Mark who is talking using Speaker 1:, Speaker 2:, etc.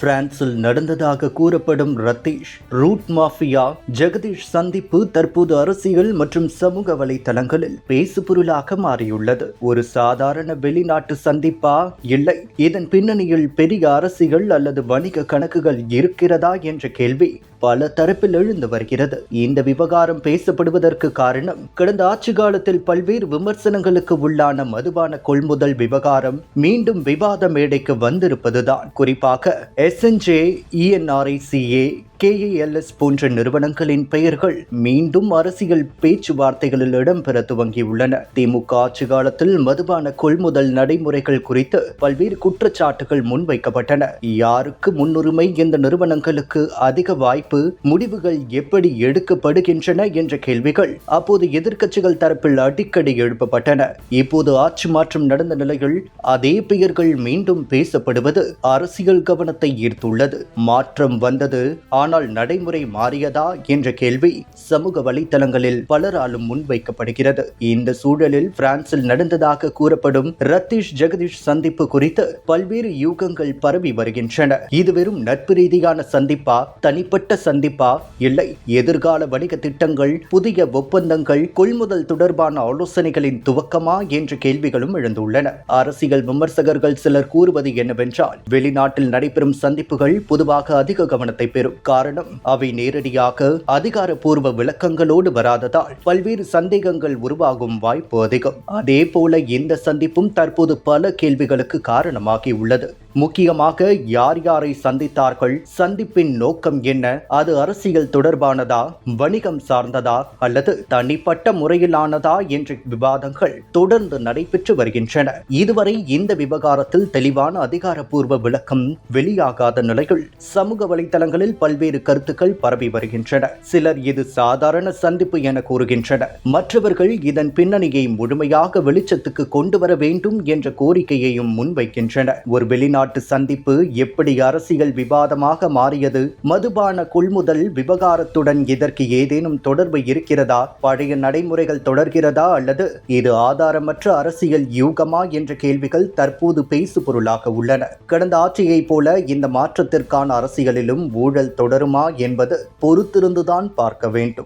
Speaker 1: பிரான்சில் நடந்ததாக கூறப்படும் ரத்தீஷ் ரூட் மாஃபியா ஜெகதீஷ் சந்திப்பு தற்போது அரசியல் மற்றும் சமூக வலைதளங்களில் பேசுபொருளாக மாறியுள்ளது. ஒரு சாதாரண வெளிநாட்டு சந்திப்பா, இல்லை இதன் பின்னணியில் பெரிய அரசியல் அல்லது வணிக கணக்குகள் இருக்கிறதா என்ற கேள்வி பல தரப்பில் எழுந்து வருகிறது. இந்த விவகாரம் பேசப்படுவதற்கு காரணம், கடந்த ஆட்சி காலத்தில் பல்வேறு விமர்சனங்களுக்கு உள்ளான மதுபான கொள்முதல் விவகாரம் மீண்டும் விவாத மேடைக்கு வந்திருப்பதுதான். குறிப்பாக SNJ, ENRICA, KALS போன்ற நிறுவனங்களின் பெயர்கள் மீண்டும் அரசியல் பேச்சுவார்த்தைகளில் இடம்பெற துவங்கியுள்ளன. திமுக ஆட்சி காலத்தில் மதுபான கொள்முதல் நடைமுறைகள் குறித்து பல்வேறு குற்றச்சாட்டுகள் முன்வைக்கப்பட்டன. யாருக்கு முன்னுரிமை, இந்த நிறுவனங்களுக்கு அதிக வாய்ப்பு, முடிவுகள் எப்படி எடுக்கப்படுகின்றன என்ற கேள்விகள் அப்போது எதிர்க்கட்சிகள் தரப்பில் அடிக்கடி எழுப்பப்பட்டன. இப்போது ஆட்சி மாற்றம் நடந்த நிலையில் அதே பெயர்கள் மீண்டும் பேசப்படுவது அரசியல் கவனத்தை ஈர்த்துள்ளது. மாற்றம் வந்தது, ஆனால் நடைமுறை மாறியதா என்ற கேள்வி சமூக வலைதளங்களில் பலராலும் முன்வைக்கப்படுகிறது. இந்த சூழலில் பிரான்சில் நடந்ததாக கூறப்படும் ரத்தீஷ் ஜெகதீஷ் சந்திப்பு குறித்து பல்வேறு யூகங்கள் பரவி வருகின்றன. இது வெறும் நட்பு ரீதியான சந்திப்பா, தனிப்பட்ட சந்திப்பா, இல்லை எதிர்கால வணிக திட்டங்கள், புதிய ஒப்பந்தங்கள், கொள்முதல் தொடர்பான ஆலோசனைகளின் துவக்கமா என்ற கேள்விகளும் எழுந்துள்ளன. அரசியல் விமர்சகர்கள் சிலர் கூறுவது என்னவென்றால், வெளிநாட்டில் நடைபெறும் சந்திப்புகள் பொதுவாக அதிக கவனத்தை பெறும். காரணம், அவை நேரடியாக அதிகாரப்பூர்வ விளக்கங்களோடு வராததால் பல்வேறு சந்தேகங்கள் உருவாகும் வாய்ப்பு அதிகம். அதே போல இந்த சந்திப்பும் தற்போது பல கேள்விகளுக்கு காரணமாகி உள்ளது. முக்கியமாக யார் யாரை சந்தித்தார்கள், சந்திப்பின் நோக்கம் என்ன, அது அரசியல் தொடர்பானதா, வணிகம் சார்ந்ததா அல்லது தனிப்பட்ட முறையிலானதா என்ற விவாதங்கள் தொடர்ந்து நடைபெற்று வருகின்றன. இதுவரை இந்த விவகாரத்தில் தெளிவான அதிகாரப்பூர்வ விளக்கம் வெளியாகாத நிலையில் சமூக வலைதளங்களில் பல்வேறு கருத்துக்கள் பரவி வருகின்றன. சிலர் இது சாதாரண சந்திப்பு என கூறுகின்றனர். மற்றவர்கள் இதன் பின்னணியை முழுமையாக வெளிச்சத்துக்கு கொண்டு வர வேண்டும் என்ற கோரிக்கையையும் முன்வைக்கின்றனர். ஒரு வெளிநாட்டு சந்திப்பு எப்படி அரசியல் விவாதமாக மாறியது? மதுபான கொள்முதல் விவகாரத்துடன் இதற்கு ஏதேனும் தொடர்பு இருக்கிறதா? பழைய நடைமுறைகள் தொடர்கிறதா அல்லது இது ஆதாரமற்ற அரசியல் யூகமா என்ற கேள்விகள் தற்போது பேசு பொருளாக உள்ளன. கடந்த ஆட்சியை போல இந்த மாற்றத்திற்கான அரசியலிலும் ஊழல் தொடருமா என்பது பொறுத்திருந்துதான் பார்க்க வேண்டும்.